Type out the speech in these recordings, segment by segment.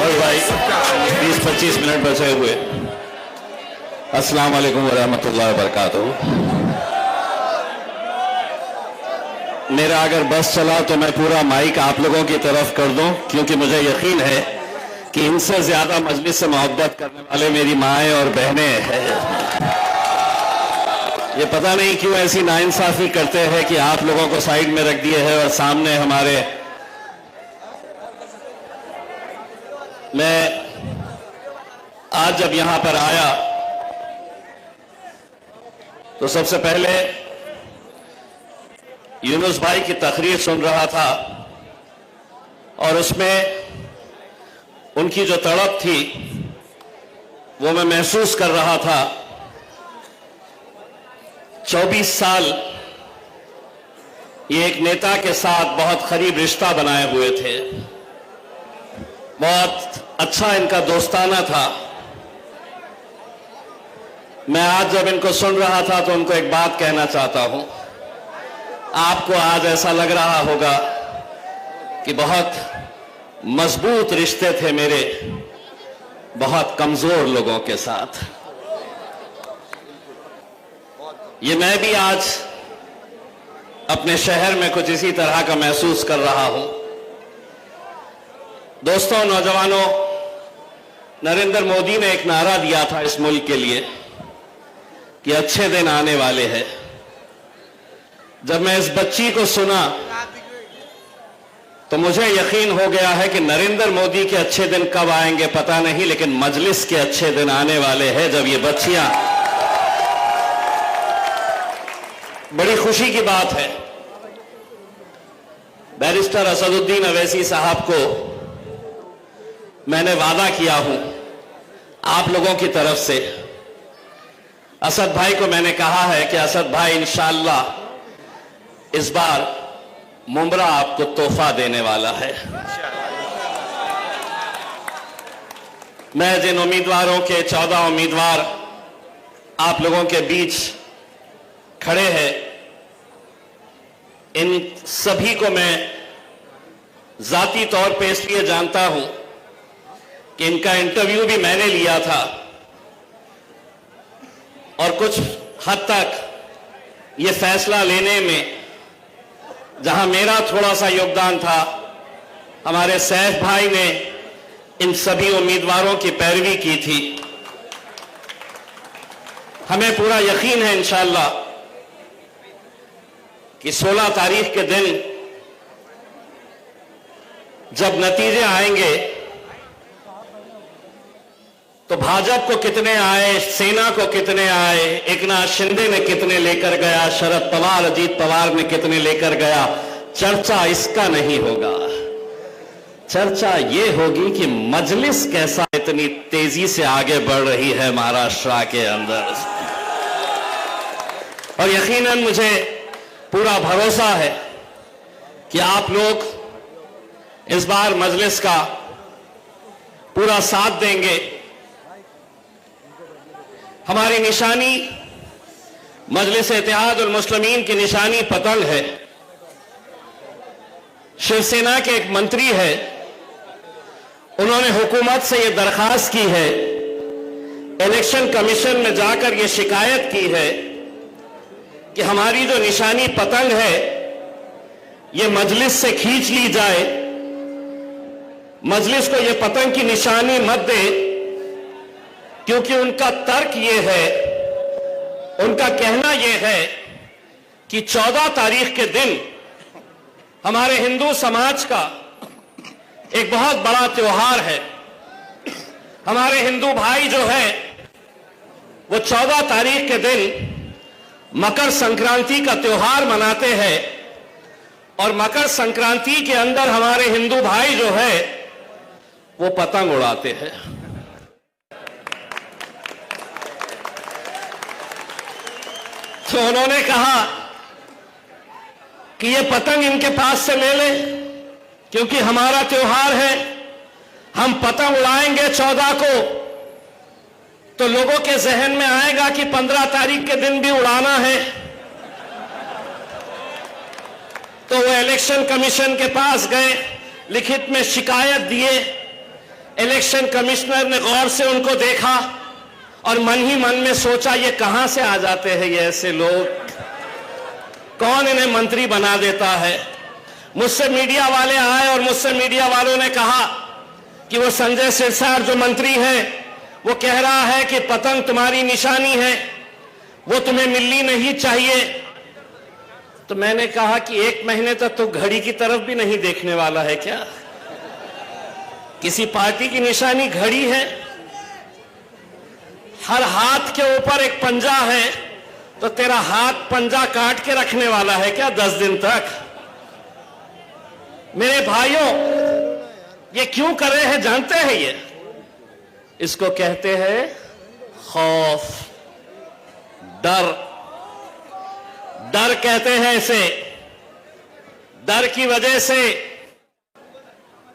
और भाई 20-25 मिनट बचे हुए। अस्सलाम वालेकुम वरहमतुल्लाहि वबरकातुहू। मेरा अगर बस चला तो मैं पूरा माइक आप लोगों की तरफ कर दूं, क्योंकि मुझे यकीन है कि इनसे ज्यादा मजलिस से मोहब्बत करने वाले मेरी माएँ और बहनें हैं। ये पता नहीं क्यों ऐसी नाइंसाफी करते हैं कि आप लोगों को साइड में रख दिए हैं और सामने हमारे। मैं आज जब यहां पर आया तो सबसे पहले यूनुस भाई की तकरीर सुन रहा था और उसमें उनकी जो तड़प थी वो मैं महसूस कर रहा था। 24 साल ये एक नेता के साथ बहुत करीब रिश्ता बनाए हुए थे, बहुत अच्छा इनका दोस्ताना था। मैं आज जब इनको सुन रहा था तो उनको एक बात कहना चाहता हूं। आपको आज ऐसा लग रहा होगा कि बहुत मजबूत रिश्ते थे मेरे बहुत कमजोर लोगों के साथ। ये मैं भी आज अपने शहर में कुछ इसी तरह का महसूस कर रहा हूं। दोस्तों, नौजवानों, नरेंद्र मोदी ने एक नारा दिया था इस मुल्क के लिए कि अच्छे दिन आने वाले हैं। जब मैं इस बच्ची को सुना तो मुझे यकीन हो गया है कि नरेंद्र मोदी के अच्छे दिन कब आएंगे पता नहीं, लेकिन मजलिस के अच्छे दिन आने वाले हैं जब ये बच्चियां। बड़ी खुशी की बात है, बैरिस्टर असदुद्दीन अवैसी साहब को मैंने वादा किया हूं आप लोगों की तरफ से। असद भाई को मैंने कहा है कि असद भाई इंशाअल्लाह इस बार मुमरा आपको तोहफा देने वाला है। मैं जिन उम्मीदवारों के 14 उम्मीदवार आप लोगों के बीच खड़े हैं, इन सभी को मैं जाती तौर पे इसलिए जानता हूं कि इनका इंटरव्यू भी मैंने लिया था और कुछ हद तक ये फैसला लेने में जहां मेरा थोड़ा सा योगदान था, हमारे सैफ भाई ने इन सभी उम्मीदवारों की पैरवी की थी। हमें पूरा यकीन है इंशाअल्लाह कि 16 तारीख के दिन जब नतीजे आएंगे तो भाजपा को कितने आए, सेना को कितने आए, एकनाथ शिंदे ने कितने लेकर गया, शरद पवार, अजीत पवार ने कितने लेकर गया, चर्चा इसका नहीं होगा। चर्चा ये होगी कि मजलिस कैसा इतनी तेजी से आगे बढ़ रही है महाराष्ट्र के अंदर। और यकीनन मुझे पूरा भरोसा है कि आप लोग इस बार मजलिस का पूरा साथ देंगे। हमारी निशानी मजलिस इत्तेहाद उल मुस्लिमीन की निशानी पतंग है। शिवसेना के एक मंत्री है, उन्होंने हुकूमत से यह दरखास्त की है, इलेक्शन कमीशन में जाकर यह शिकायत की है कि हमारी जो निशानी पतंग है यह मजलिस से खींच ली जाए, मजलिस को यह पतंग की निशानी मत दे, क्योंकि उनका तर्क यह है, उनका कहना यह है कि 14 तारीख के दिन हमारे हिंदू समाज का एक बहुत बड़ा त्योहार है। हमारे हिंदू भाई जो है वो 14 तारीख के दिन मकर संक्रांति का त्योहार मनाते हैं और मकर संक्रांति के अंदर हमारे हिंदू भाई जो है वो पतंग उड़ाते हैं। तो उन्होंने कहा कि ये पतंग इनके पास से ले ले, क्योंकि हमारा त्योहार है, हम पतंग उड़ाएंगे 14 को, तो लोगों के जहन में आएगा कि 15 तारीख के दिन भी उड़ाना है। तो वो इलेक्शन कमीशन के पास गए, लिखित में शिकायत दिए। इलेक्शन कमिश्नर ने गौर से उनको देखा और मन ही मन में सोचा, ये कहां से आ जाते हैं ये ऐसे लोग, कौन इन्हें मंत्री बना देता है। मुझसे मीडिया वाले आए और मुझसे मीडिया वालों ने कहा कि वो संजय सिरसाट जो मंत्री हैं, वो कह रहा है कि पतंग तुम्हारी निशानी है, वो तुम्हें मिलनी नहीं चाहिए। तो मैंने कहा कि 1 महीने तक तो घड़ी की तरफ भी नहीं देखने वाला है क्या? किसी पार्टी की निशानी घड़ी है? हर हाथ के ऊपर एक पंजा है, तो तेरा हाथ पंजा काट के रखने वाला है क्या 10 दिन तक? मेरे भाइयों, ये क्यों कर रहे हैं जानते हैं? ये इसको कहते हैं खौफ, डर। डर कहते हैं इसे। डर की वजह से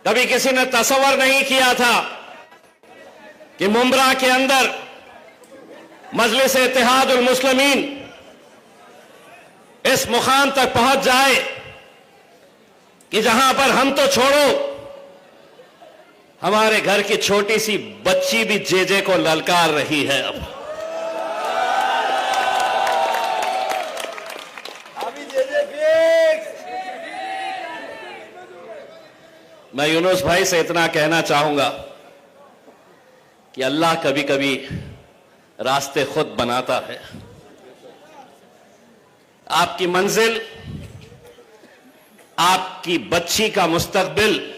कभी किसी ने तसव्वुर नहीं किया था कि मुंब्रा के अंदर मजलिस इत्तेहादुल मुस्लिमीन इस मुकाम तक पहुंच जाए कि जहां पर हम तो छोड़ो, हमारे घर की छोटी सी बच्ची भी जेजे को ललकार रही है। अब मैं यूनुस भाई से इतना कहना चाहूंगा कि अल्लाह कभी कभी रास्ते खुद बनाता है। आपकी मंजिल, आपकी बच्ची का मुस्तकबिल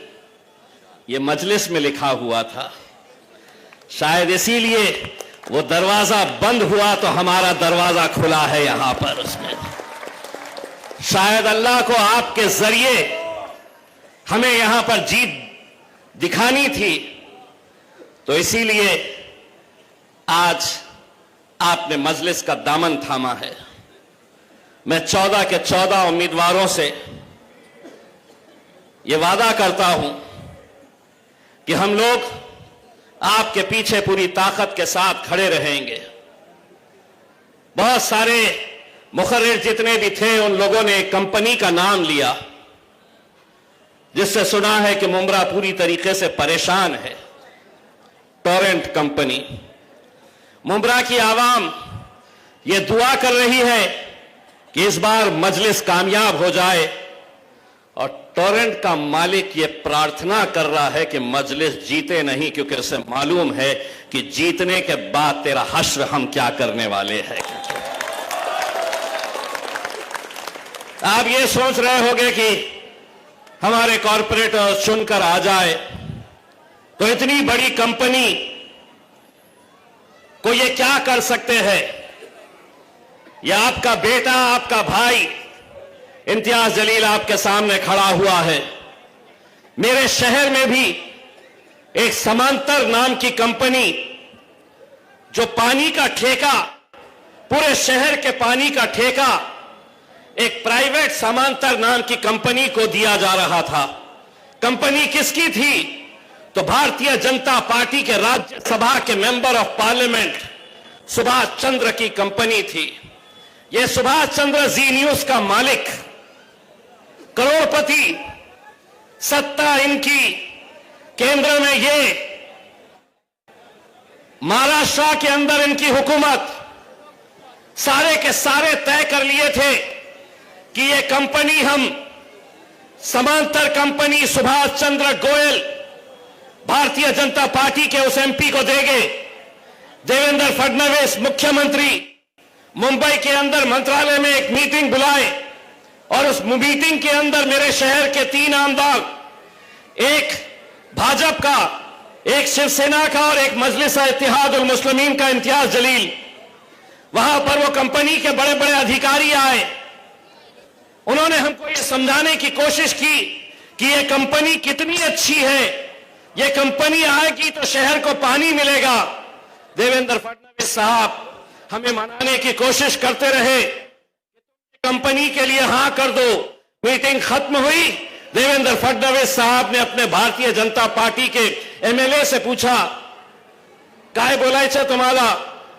ये मजलिस में लिखा हुआ था। शायद इसीलिए वो दरवाजा बंद हुआ तो हमारा दरवाजा खुला है यहां पर। उसमें शायद अल्लाह को आपके जरिए हमें यहां पर जीत दिखानी थी, तो इसीलिए आज आपने मजलिस का दामन थामा है। मैं 14 के 14 उम्मीदवारों से यह वादा करता हूं कि हम लोग आपके पीछे पूरी ताकत के साथ खड़े रहेंगे। बहुत सारे मुखर्रिर जितने भी थे, उन लोगों ने एक कंपनी का नाम लिया जिससे सुना है कि मुंब्रा पूरी तरीके से परेशान है, टोरेंट कंपनी। मुंब्रा की आवाम ये दुआ कर रही है कि इस बार मजलिस कामयाब हो जाए, और टोरेंट का मालिक ये प्रार्थना कर रहा है कि मजलिस जीते नहीं, क्योंकि उसे मालूम है कि जीतने के बाद तेरा हश्र हम क्या करने वाले हैं। आप ये सोच रहे होंगे कि हमारे कॉरपोरेटर चुनकर आ जाए, तो इतनी बड़ी कंपनी को ये क्या कर सकते हैं? ये आपका बेटा, आपका भाई इम्तियाज जलील आपके सामने खड़ा हुआ है। मेरे शहर में भी एक समांतर नाम की कंपनी, जो पानी का ठेका, पूरे शहर के पानी का ठेका एक प्राइवेट समांतर नाम की कंपनी को दिया जा रहा था। कंपनी किसकी थी? तो भारतीय जनता पार्टी के राज्यसभा के member of parliament Subhash Chandra की कंपनी थी। यह सुभाष चंद्र जी न्यूज का मालिक, करोड़पति, सत्ता इनकी केंद्र में, ये महाराष्ट्र के अंदर इनकी हुकूमत, सारे के सारे तय कर लिए थे कि ये कंपनी हम समांतर कंपनी सुभाष चंद्र गोयल भारतीय जनता पार्टी के उस एमपी को देंगे। देवेंद्र फडणवीस मुख्यमंत्री मुंबई के अंदर मंत्रालय में एक मीटिंग बुलाए, और उस मीटिंग के अंदर मेरे शहर के 3 आमदार, एक भाजपा का, एक शिवसेना का और एक मजलिस इत्तेहादुल मुस्लिमीन का इम्तियाज जलील, वहां पर वो कंपनी के बड़े बड़े अधिकारी आए। उन्होंने हमको ये समझाने की कोशिश की कि ये कंपनी कितनी अच्छी है, ये कंपनी आएगी तो शहर को पानी मिलेगा। देवेंद्र फडणवीस साहब हमें मनाने की कोशिश करते रहे, कंपनी के लिए हां कर दो। मीटिंग खत्म हुई, देवेंद्र फडणवीस साहब ने अपने भारतीय जनता पार्टी के एमएलए से पूछा, काय बोलायचं तुम्हाला?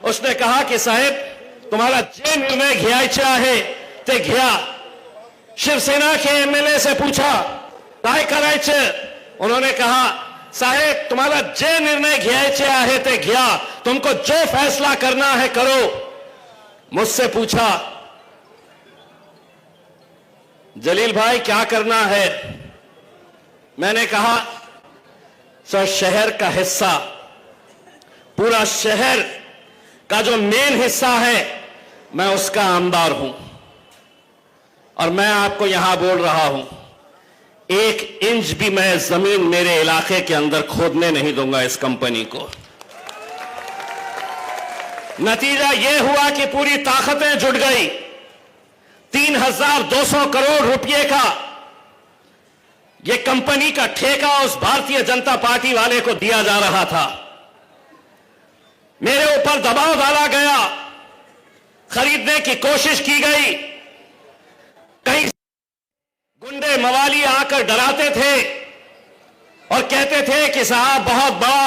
उसने कहा कि साहेब, तुम्हाला जे निर्णय घ्यायचे आहे ते घ्या. शिवसेना के एमएलए से पूछा, काय करायचं? उन्होंने कहा, साहेब तुम्हाला जे निर्णय घ्यायचे आहे ते घ्या, तुमको जो फैसला करना है करो. मुझसे पूछा, जलील भाई क्या करना है? मैंने कहा, सर शहर का हिस्सा, पूरा शहर का जो मेन हिस्सा है मैं उसका आमदार हूं और मैं आपको यहां बोल रहा हूं, 1 इंच भी मैं जमीन मेरे इलाके के अंदर खोदने नहीं दूंगा इस कंपनी को. नतीजा यह हुआ कि पूरी ताकतें जुट गई. 3200 करोड़ रुपए का यह कंपनी का ठेका उस भारतीय जनता पार्टी वाले को दिया जा रहा था. मेरे ऊपर दबाव डाला गया, खरीदने की कोशिश की गई. कई गुंडे मवाली आकर डराते थे और कहते थे कि साहब बहुत बड़ा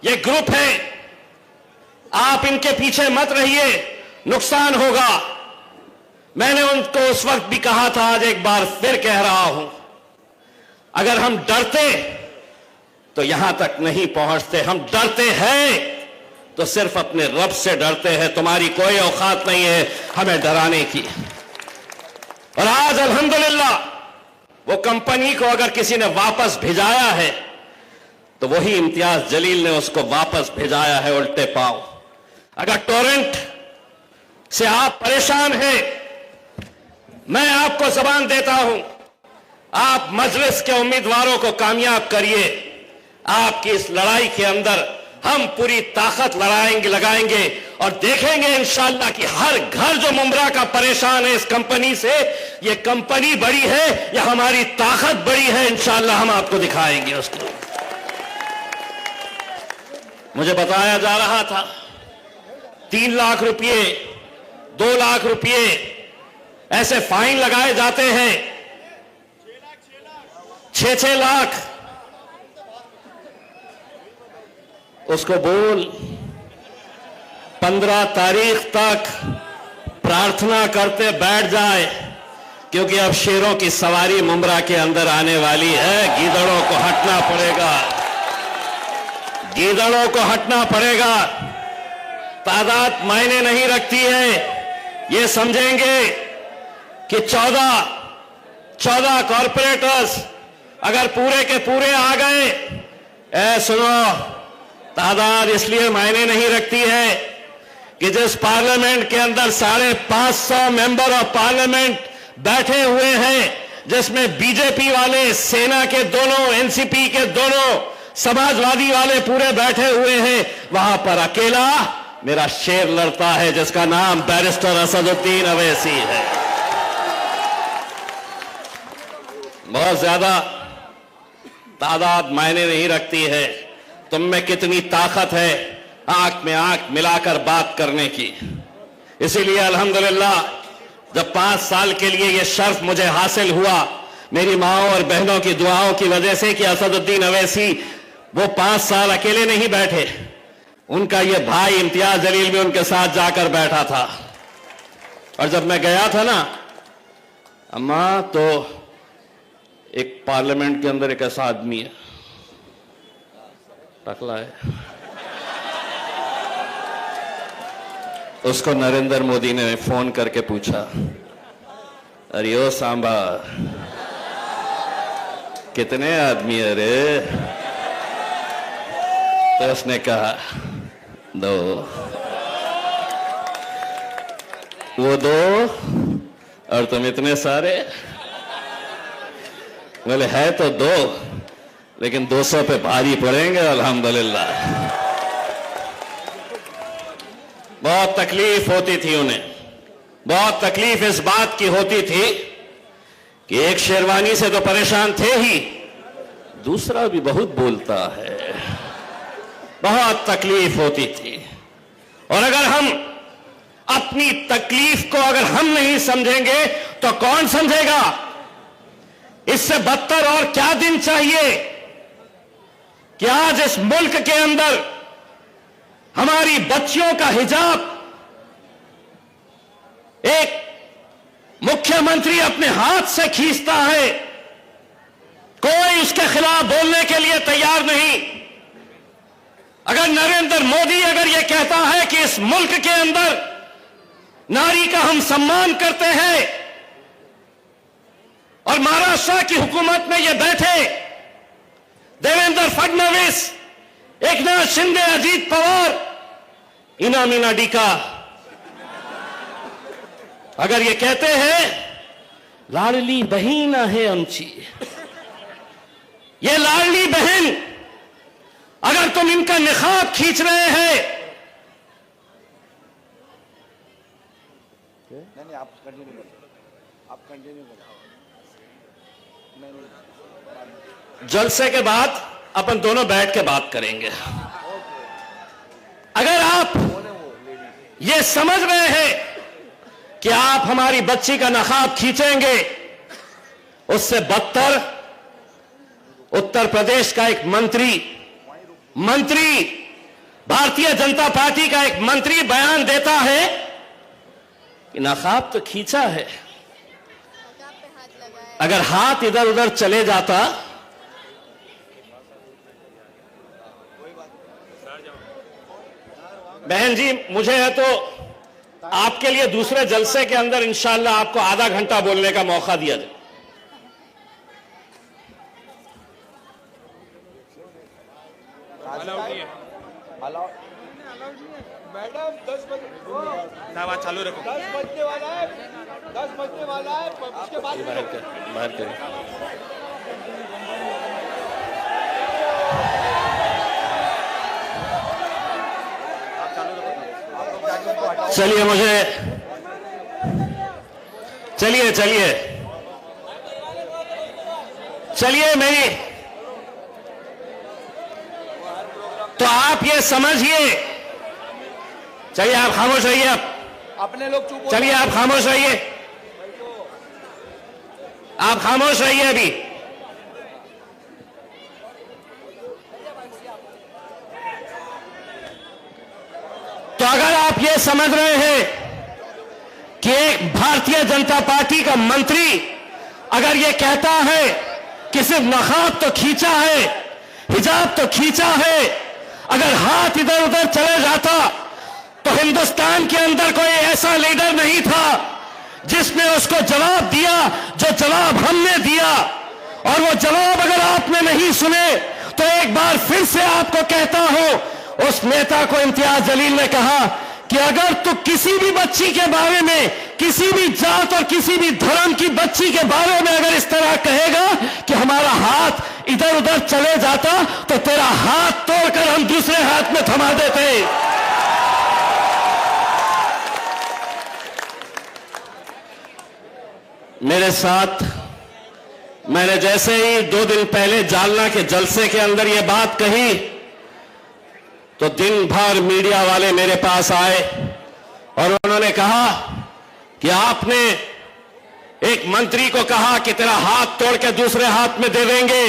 ये ग्रुप है, आप इनके पीछे मत रहिए, नुकसान होगा. मैंने उनको उस वक्त भी कहा था, आज एक बार फिर कह रहा हूं, अगर हम डरते तो यहां तक नहीं पहुंचते. हम डरते हैं तो सिर्फ अपने रब से डरते हैं. तुम्हारी कोई औकात नहीं है हमें डराने की. और आज अल्हम्दुलिल्लाह वो कंपनी को अगर किसी ने वापस भिजाया है तो वही इम्तियाज जलील ने उसको वापस भिजाया है उल्टे पांव. अगर टोरेंट से आप परेशान हैं, मैं आपको जबान देता हूं, आप मजलिस के उम्मीदवारों को कामयाब करिए. आपकी इस लड़ाई के अंदर हम पूरी ताकत लगाएंगे और देखेंगे इंशाअल्लाह कि हर घर जो मुमरा का परेशान है इस कंपनी से, ये कंपनी बड़ी है या हमारी ताकत बड़ी है, इंशाअल्लाह हम आपको दिखाएंगे उसको. मुझे बताया जा रहा था 3 लाख रुपए, 2 लाख रुपए ऐसे फाइन लगाए जाते हैं. 6-6 लाख. उसको बोल 15 तारीख तक प्रार्थना करते बैठ जाए, क्योंकि अब शेरों की सवारी मुमरा के अंदर आने वाली है. गीदड़ों को हटना पड़ेगा, गीदड़ों को हटना पड़ेगा. तादाद मायने नहीं रखती है. ये समझेंगे कि 14 कॉर्पोरेटर्स अगर पूरे के पूरे आ गए, सुनो, तादाद इसलिए मायने नहीं रखती है कि जिस पार्लियामेंट के अंदर 550 मेंबर ऑफ पार्लियामेंट बैठे हुए हैं, जिसमें बीजेपी वाले, सेना के दोनों, एनसीपी के दोनों, समाजवादी वाले पूरे बैठे हुए हैं, वहां पर अकेला मेरा शेर लड़ता है जिसका नाम बैरिस्टर असदुद्दीन अवैसी है. बहुत ज्यादा तादाद मायने नहीं रखती है. तुम में कितनी ताकत है आंख में आंख मिलाकर बात करने की. इसीलिए अल्हम्दुलिल्लाह जब 5 साल के लिए यह शर्फ मुझे हासिल हुआ, मेरी माओ और बहनों की दुआओं की वजह से, कि असदुद्दीन अवैसी वो 5 साल अकेले नहीं बैठे, उनका ये भाई इम्तियाज जलील भी उनके साथ जाकर बैठा था. और जब मैं गया था ना अम्मा, तो एक पार्लियामेंट के अंदर एक ऐसा आदमी है, टकला है, उसको नरेंद्र मोदी ने फोन करके पूछा, अरे ओ सांबा कितने आदमी है रे? तो उसने कहा 2. वो 2 और तुम इतने सारे? बोले है तो 2, लेकिन 200 पे भारी पड़ेंगे अल्हम्दुलिल्लाह. बहुत तकलीफ होती थी उन्हें, बहुत तकलीफ इस बात की होती थी कि एक शेरवानी से तो परेशान थे ही, दूसरा भी बहुत बोलता है. बहुत तकलीफ होती थी. और अगर हम अपनी तकलीफ को अगर हम नहीं समझेंगे तो कौन समझेगा? इससे बदतर और क्या दिन चाहिए कि आज इस मुल्क के अंदर हमारी बच्चियों का हिजाब एक मुख्यमंत्री अपने हाथ से खींचता है, कोई उसके खिलाफ बोलने के लिए तैयार नहीं। अगर नरेंद्र मोदी अगर यह कहता है कि इस मुल्क के अंदर नारी का हम सम्मान करते हैं और महाराष्ट्र की हुकूमत में ये बैठे देवेंद्र फडणवीस, एकनाथ शिंदे, अजीत पवार, इना मीना डीका अगर ये कहते हैं लाडली बहीण है आमची, ये लाडली बहन, अगर तुम इनका निकाब खींच रहे हैं, नहीं आप कंटिन्यू करो, आप कंटिन्यू करो। जलसे के बाद अपन दोनों बैठ के बात करेंगे। अगर आप ये समझ रहे हैं कि आप हमारी बच्ची का नकाब खींचेंगे, उससे बदतर उत्तर प्रदेश का एक मंत्री भारतीय जनता पार्टी का एक मंत्री बयान देता है कि नकाब तो खींचा है, अगर हाथ इधर उधर चले जाता बहन जी, मुझे है तो आपके लिए दूसरे जलसे के अंदर इंशाअल्लाह आपको आधा घंटा बोलने का मौका दिया जाए। मैडम 10 बजे चालू रखो, 10 बजने वाला है, 10 बजने वाला है, उसके बाद बाहर करें। चलिए चलिए मेरी तो आप ये समझिए, चलिए आप खामोश रहिए, आप अपने लोग चुप, चलिए आप खामोश रहिए, आप खामोश रहिए अभी। तो अगर आप ये समझ रहे हैं कि एक भारतीय जनता पार्टी का मंत्री अगर ये कहता है कि सिर्फ नकाब तो खींचा है, हिजाब तो खींचा है, अगर हाथ इधर उधर चले जाता तो हिंदुस्तान के अंदर कोई ऐसा लीडर नहीं था जिसने उसको जवाब दिया जो जवाब हमने दिया। और वो जवाब अगर आपने नहीं सुने तो एक बार फिर से आपको कहता हूं, उस नेता को इम्तियाज जलील ने कहा कि अगर तू किसी भी बच्ची के बारे में, किसी भी जात और किसी भी धर्म की बच्ची के बारे में अगर इस तरह कहेगा कि हमारा हाथ इधर उधर चले जाता तो तेरा हाथ तोड़कर हम दूसरे हाथ में थमा देते। मेरे साथ मैंने जैसे ही 2 दिन पहले जालना के जलसे के अंदर यह बात कही तो दिन भर मीडिया वाले मेरे पास आए और उन्होंने कहा कि आपने एक मंत्री को कहा कि तेरा हाथ तोड़ के दूसरे हाथ में दे देंगे।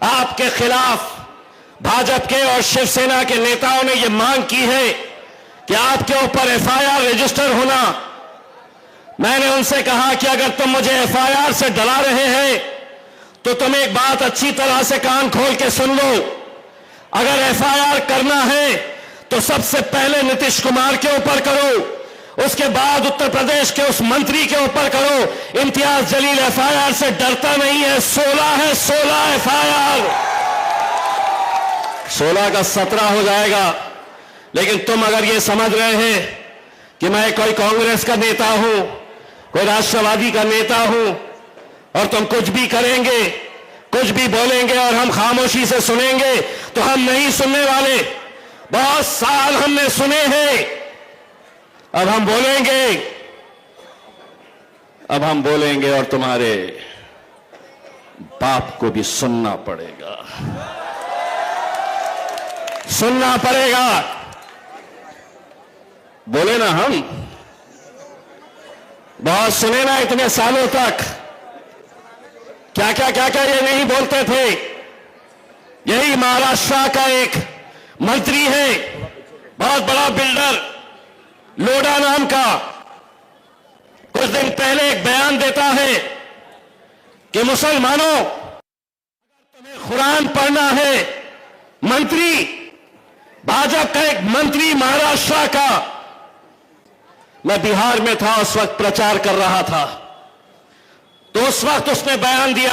आपके खिलाफ भाजपा के और शिवसेना के नेताओं ने यह मांग की है कि आपके ऊपर एफआईआर रजिस्टर होना। मैंने उनसे कहा कि अगर तुम मुझे एफआईआर से डरा रहे हैं तो तुम एक बात अच्छी तरह से कान खोल के सुन लो, अगर एफआईआर करना है तो सबसे पहले नीतीश कुमार के ऊपर करो, उसके बाद उत्तर प्रदेश के उस मंत्री के ऊपर करो। इम्तियाज जलील एफआईआर से डरता नहीं है, 16 एफआईआर, 16 का 17 हो जाएगा। लेकिन तुम अगर ये समझ रहे हैं कि मैं कोई कांग्रेस का नेता हूं, कोई राष्ट्रवादी का नेता हूं और तुम कुछ भी करेंगे, कुछ भी बोलेंगे और हम खामोशी से सुनेंगे, तो हम नहीं सुनने वाले। बहुत साल हमने सुने हैं, अब हम बोलेंगे और तुम्हारे बाप को भी सुनना पड़ेगा, सुनना पड़ेगा। बोले ना, हम बहुत सुने ना इतने सालों तक, क्या क्या ये नहीं बोलते थे। यही महाराष्ट्र का एक मंत्री है, बहुत बड़ा बिल्डर, लोढ़ा नाम का, कुछ दिन पहले एक बयान देता है कि मुसलमानों, तुम्हें कुरान पढ़ना है, मंत्री, भाजपा का एक मंत्री महाराष्ट्र का, मैं बिहार में था, उस वक्त प्रचार कर रहा था, तो उस वक्त उसने बयान दिया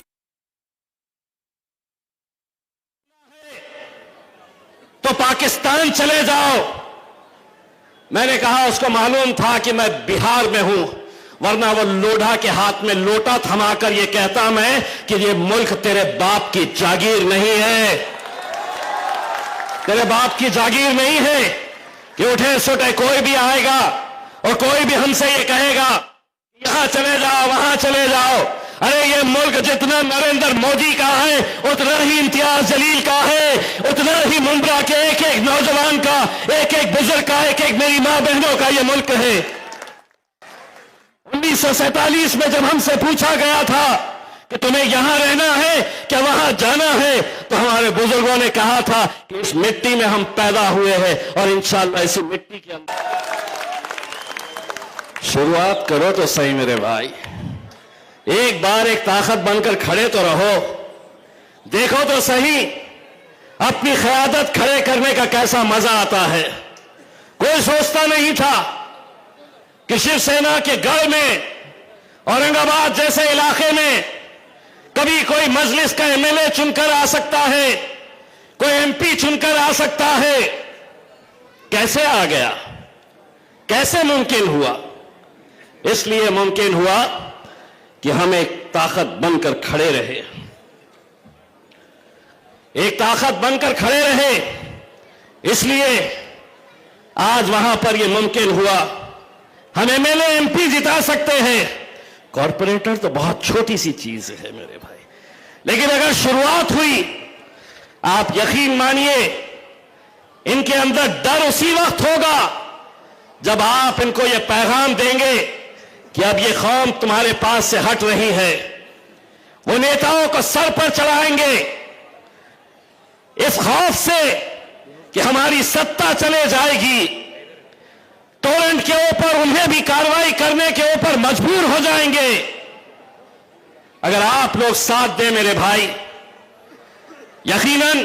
तो पाकिस्तान चले जाओ। मैंने कहा उसको मालूम था कि मैं बिहार में हूं, वरना वो लोढ़ा के हाथ में लोटा थमाकर ये कहता मैं कि ये मुल्क तेरे बाप की जागीर नहीं है, तेरे बाप की जागीर नहीं है कि उठे सुटे कोई भी आएगा और कोई भी हमसे ये कहेगा यहां चले जाओ, वहां चले जाओ। अरे ये मुल्क जितना नरेंद्र मोदी का है, उतना ही इम्तियाज जलील का है, उतना ही मुंब्रा के एक एक नौजवान का, एक एक बुजुर्ग का, एक एक मेरी मां बहनों का ये मुल्क है। 1947 में जब हमसे पूछा गया था कि तुम्हें यहां रहना है क्या वहां जाना है, तो हमारे बुजुर्गों ने कहा था कि इस मिट्टी में हम पैदा हुए हैं और इंशाअल्लाह इसी मिट्टी के अंदर शुरुआत करो तो सही मेरे भाई, एक बार एक ताकत बनकर खड़े तो रहो, देखो तो सही अपनी क़यादत खड़े करने का कैसा मजा आता है। कोई सोचता नहीं था कि शिवसेना के गढ़ में, औरंगाबाद जैसे इलाके में कभी कोई मजलिस का एमएलए चुनकर आ सकता है, कोई एमपी चुनकर आ सकता है। कैसे आ गया, कैसे मुमकिन हुआ? इसलिए मुमकिन हुआ कि हम एक ताकत बनकर खड़े रहे, एक ताकत बनकर खड़े रहे, इसलिए आज वहां पर यह मुमकिन हुआ। हम एमएलए एमपी जिता सकते हैं, कॉरपोरेटर तो बहुत छोटी सी चीज है मेरे भाई, लेकिन अगर शुरुआत हुई, आप यकीन मानिए इनके अंदर डर उसी वक्त होगा जब आप इनको यह पैगाम देंगे कि अब ये कौम तुम्हारे पास से हट रही है। वो नेताओं को सर पर चढ़ाएंगे इस खौफ से कि हमारी सत्ता चले जाएगी, टोरेंट के ऊपर उन्हें भी कार्रवाई करने के ऊपर मजबूर हो जाएंगे। अगर आप लोग साथ दें मेरे भाई, यकीनन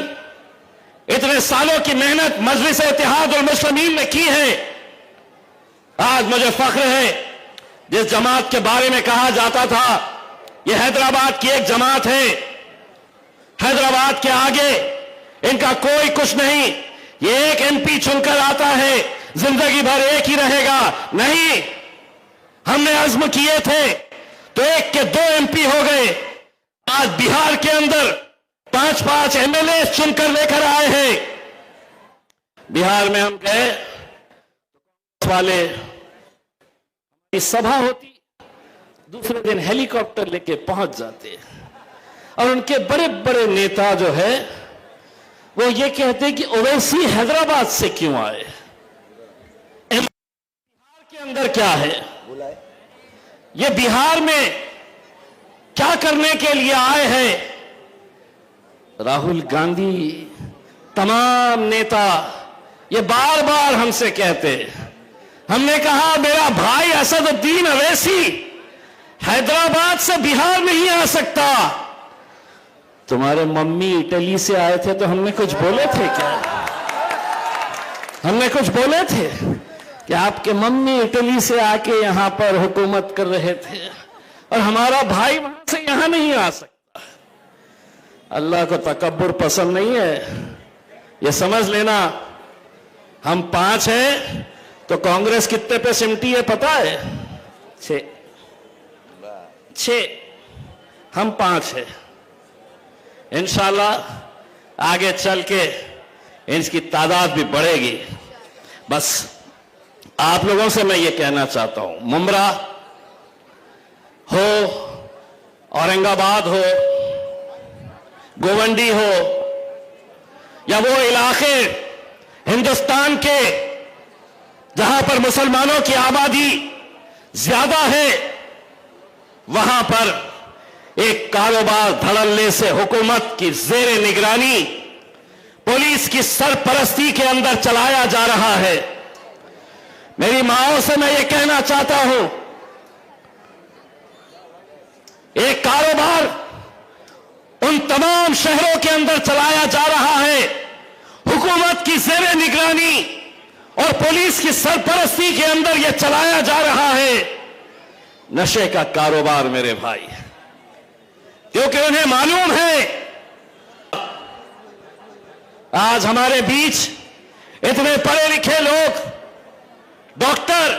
इतने सालों की मेहनत मजलिस इत्तेहादुल मुस्लिमीन ने की है। आज मुझे फख्र है, जिस जमात के बारे में कहा जाता था यह हैदराबाद की एक जमात है, हैदराबाद के आगे इनका कोई कुछ नहीं, ये एक एमपी चुनकर आता है, जिंदगी भर एक ही रहेगा। नहीं, हमने अज़्म किए थे तो एक के 2 एमपी हो गए। आज बिहार के अंदर 5-5 एमएलए चुनकर लेकर आए हैं। बिहार में हम गए, वाले सभा होती, दूसरे दिन हेलीकॉप्टर लेके पहुंच जाते और उनके बड़े बड़े नेता जो है वो ये कहते कि ओवैसी हैदराबाद से क्यों आए, बिहार के अंदर क्या है, ये बिहार में क्या करने के लिए आए हैं। राहुल गांधी, तमाम नेता ये बार बार हमसे कहते, हमने कहा मेरा भाई असदुद्दीन अवैसी हैदराबाद से बिहार नहीं आ सकता। तुम्हारे मम्मी इटली से आए थे तो हमने कुछ बोले थे क्या? हमने कुछ बोले थे कि आपके मम्मी इटली से आके यहां पर हुकूमत कर रहे थे और हमारा भाई वहां से यहां नहीं आ सकता? अल्लाह को तकब्बुर पसंद नहीं है, ये समझ लेना। हम 5 हैं तो कांग्रेस कितने पे सिमटी है पता है? 6। हम 5 हैं। इंशाल्लाह आगे चल के इनकी तादाद भी बढ़ेगी। बस आप लोगों से मैं ये कहना चाहता हूं, मुमरा हो, औरंगाबाद हो, गोवंडी हो, या वो इलाके हिंदुस्तान के जहां पर मुसलमानों की आबादी ज्यादा है, वहां पर एक कारोबार धड़ल्ले से हुकूमत की जेर निगरानी पुलिस की सरपरस्ती के अंदर चलाया जा रहा है। मेरी माओं से मैं ये कहना चाहता हूं, एक कारोबार उन तमाम शहरों के अंदर चलाया जा रहा है, हुकूमत की ज़ेरे निगरानी और पुलिस की सरपरस्ती के अंदर यह चलाया जा रहा है नशे का कारोबार मेरे भाई। क्योंकि उन्हें मालूम है आज हमारे बीच इतने पढ़े लिखे लोग, डॉक्टर,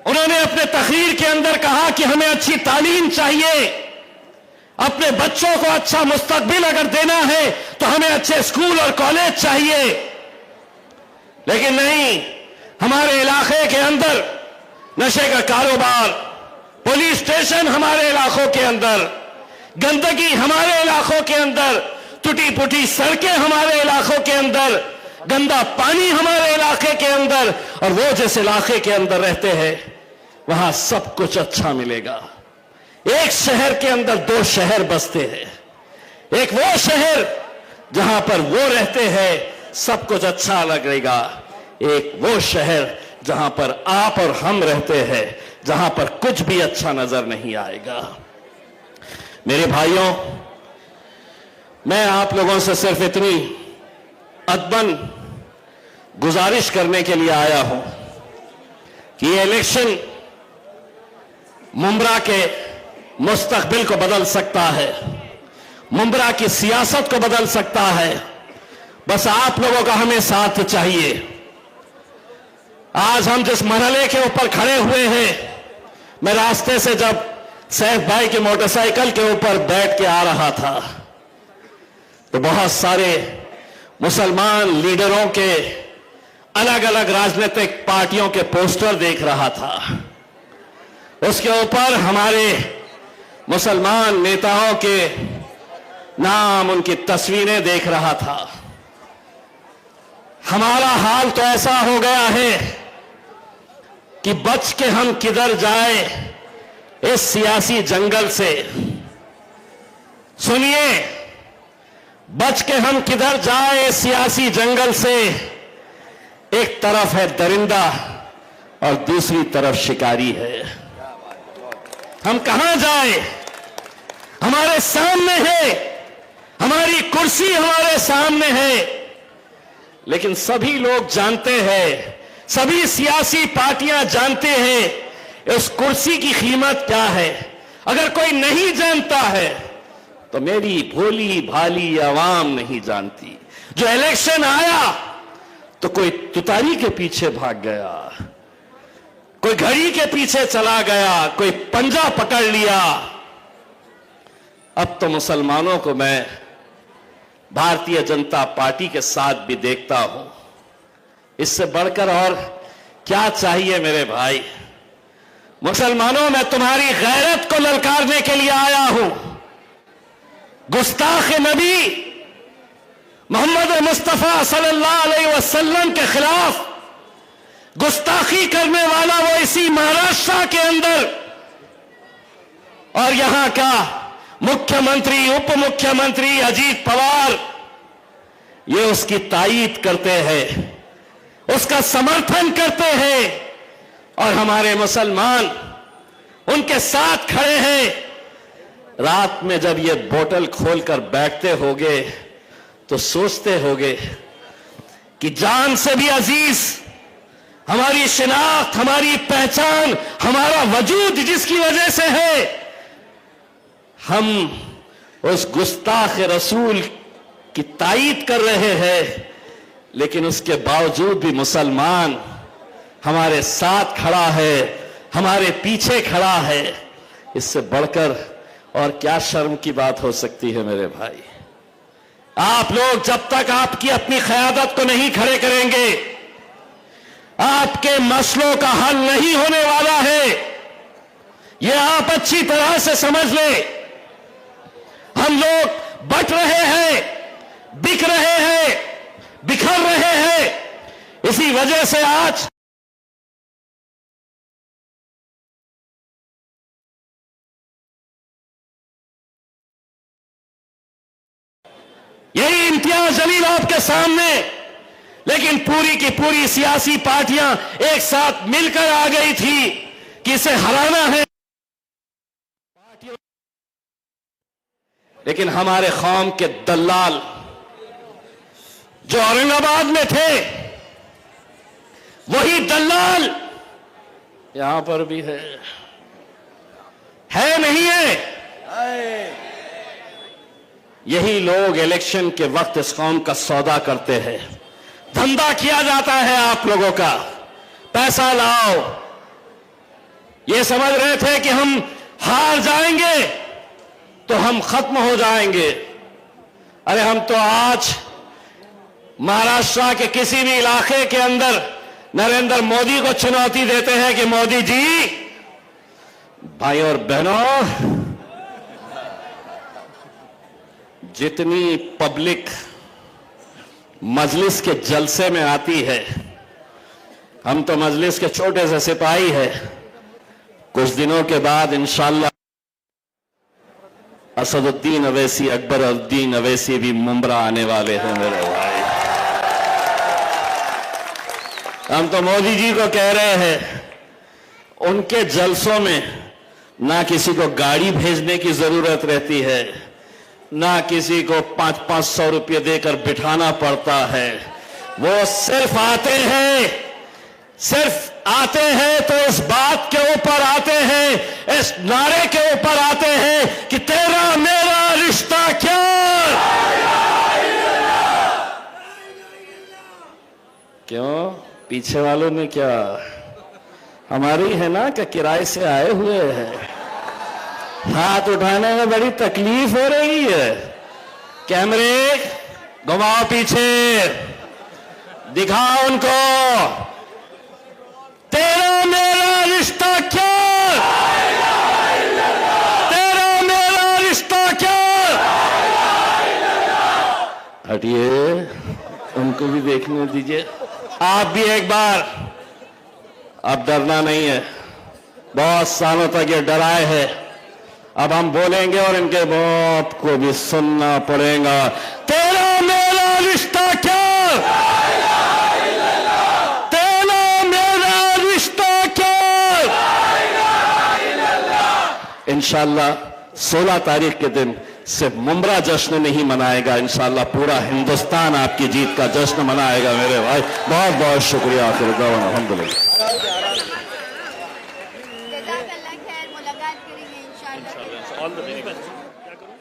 उन्होंने अपने तकरीर के अंदर कहा कि हमें अच्छी तालीम चाहिए, अपने बच्चों को अच्छा मुस्तकबिल अगर देना है तो हमें अच्छे स्कूल और कॉलेज चाहिए। लेकिन नहीं, हमारे इलाके के अंदर नशे का कारोबार, पुलिस स्टेशन हमारे इलाकों के अंदर, गंदगी हमारे इलाकों के अंदर, टूटी फूटी सड़कें हमारे इलाकों के अंदर, गंदा पानी हमारे इलाके के अंदर, और वो जिस इलाके के अंदर रहते हैं वहां सब कुछ अच्छा मिलेगा। एक शहर के अंदर दो शहर बसते हैं, एक वो शहर जहां पर वो रहते हैं सब कुछ अच्छा लगेगा, एक वो शहर जहां पर आप और हम रहते हैं जहां पर कुछ भी अच्छा नजर नहीं आएगा। मेरे भाइयों, मैं आप लोगों से सिर्फ इतनी अदबन गुजारिश करने के लिए आया हूं कि ये इलेक्शन मुंब्रा के मुस्तकबिल को बदल सकता है, मुंब्रा की सियासत को बदल सकता है। बस आप लोगों का हमें साथ चाहिए। आज हम जिस मरहले के ऊपर खड़े हुए हैं, मैं रास्ते से जब सैफ भाई की मोटरसाइकिल के ऊपर बैठ के आ रहा था तो बहुत सारे मुसलमान लीडरों के अलग अलग राजनीतिक पार्टियों के पोस्टर देख रहा था। उसके ऊपर हमारे मुसलमान नेताओं के नाम, उनकी तस्वीरें देख रहा था। हमारा हाल तो ऐसा हो गया है कि बच के हम किधर जाए इस सियासी जंगल से। सुनिए, बच के हम किधर जाए इस सियासी जंगल से। एक तरफ है दरिंदा और दूसरी तरफ शिकारी है। हम कहां जाए? हमारे सामने है, हमारी कुर्सी हमारे सामने है, लेकिन सभी लोग जानते हैं, सभी सियासी पार्टियां जानते हैं उस कुर्सी की कीमत क्या है। अगर कोई नहीं जानता है तो मेरी भोली भाली आवाम नहीं जानती। जो इलेक्शन आया तो कोई तुतारी के पीछे भाग गया, कोई घड़ी के पीछे चला गया, कोई पंजा पकड़ लिया। अब तो मुसलमानों को मैं भारतीय जनता पार्टी के साथ भी देखता हूं। इससे बढ़कर और क्या चाहिए मेरे भाई? मुसलमानों, मैं तुम्हारी गैरत को ललकारने के लिए आया हूं। गुस्ताख नबी मोहम्मद मुस्तफा सल्लल्लाहु अलैहि वसल्लम के खिलाफ गुस्ताखी करने वाला वो इसी महाराष्ट्र के अंदर, और यहां का मुख्यमंत्री, उप मुख्यमंत्री अजीत पवार ये उसकी तायीद करते हैं, उसका समर्थन करते हैं, और हमारे मुसलमान उनके साथ खड़े हैं। रात में जब ये बोतल खोलकर बैठते होगे तो सोचते होगे कि जान से भी अजीज हमारी शिनाख्त, हमारी पहचान, हमारा वजूद जिसकी वजह से है, हम उस गुस्ताख रसूल की तायीद कर रहे हैं, लेकिन उसके बावजूद भी मुसलमान हमारे साथ खड़ा है, हमारे पीछे खड़ा है। इससे बढ़कर और क्या शर्म की बात हो सकती है मेरे भाई? आप लोग जब तक आपकी अपनी क़यादत को नहीं खड़े करेंगे, आपके मसलों का हल नहीं होने वाला है। यह आप अच्छी तरह से समझ लें। हम लोग बट रहे हैं, बिक रहे हैं, बिखर रहे हैं। इसी वजह से आज यही इम्तियाज जलील आपके सामने, लेकिन पूरी की पूरी सियासी पार्टियां एक साथ मिलकर आ गई थी कि इसे हराना है। लेकिन हमारे कौम के दलाल जो औरंगाबाद में थे, वही दलाल यहां पर भी है नहीं है? यही लोग इलेक्शन के वक्त इस कौम का सौदा करते हैं। धंधा किया जाता है आप लोगों का, पैसा लाओ। ये समझ रहे थे कि हम हार जाएंगे तो हम खत्म हो जाएंगे। अरे हम तो आज महाराष्ट्र के किसी भी इलाके के अंदर नरेंद्र मोदी को चुनौती देते हैं कि मोदी जी, भाई और बहनों, जितनी पब्लिक मजलिस के जलसे में आती है, हम तो मजलिस के छोटे से सिपाही है। कुछ दिनों के बाद इंशाअल्लाह असदुद्दीन अवैसी, अकबरुद्दीन अवैसी भी मुंब्रा आने वाले हैं मेरे भाई। हम तो मोदी जी को कह रहे हैं, उनके जलसों में ना किसी को गाड़ी भेजने की जरूरत रहती है, ना किसी को 500-500 रुपये देकर बिठाना पड़ता है। वो सिर्फ आते हैं तो इस बात के ऊपर आते हैं, इस नारे के ऊपर आते हैं कि तेरा मेरा रिश्ता क्या। क्यों? पीछे वालों में क्या हमारी है ना कि किराए से आए हुए हैं? हाथ उठाने में बड़ी तकलीफ हो रही है। कैमरे घुमाओ, पीछे दिखाओ उनको, तेरा मेरा रिश्ता क्या, तेरा मेरा रिश्ता क्या। हटिए, उनको भी देखने दीजिए। आप भी एक बार, अब डरना नहीं है। बहुत सालों तक ये डराए हैं, अब हम बोलेंगे और इनके बाप को भी सुनना पड़ेगा। तेरा मेरा रिश्ता क्या, तेरा मेरा रिश्ता क्या। इंशाअल्लाह 16 तारीख के दिन सिर्फ मुंब्रा जश्न नहीं मनाएगा, इंशाअल्लाह पूरा हिंदुस्तान आपकी जीत का जश्न मनाएगा मेरे भाई। बहुत बहुत शुक्रिया। अल्हम्दुलिल्लाह। मुलाकात करेंगे इंशाअल्लाह। All the very best. क्या करूं?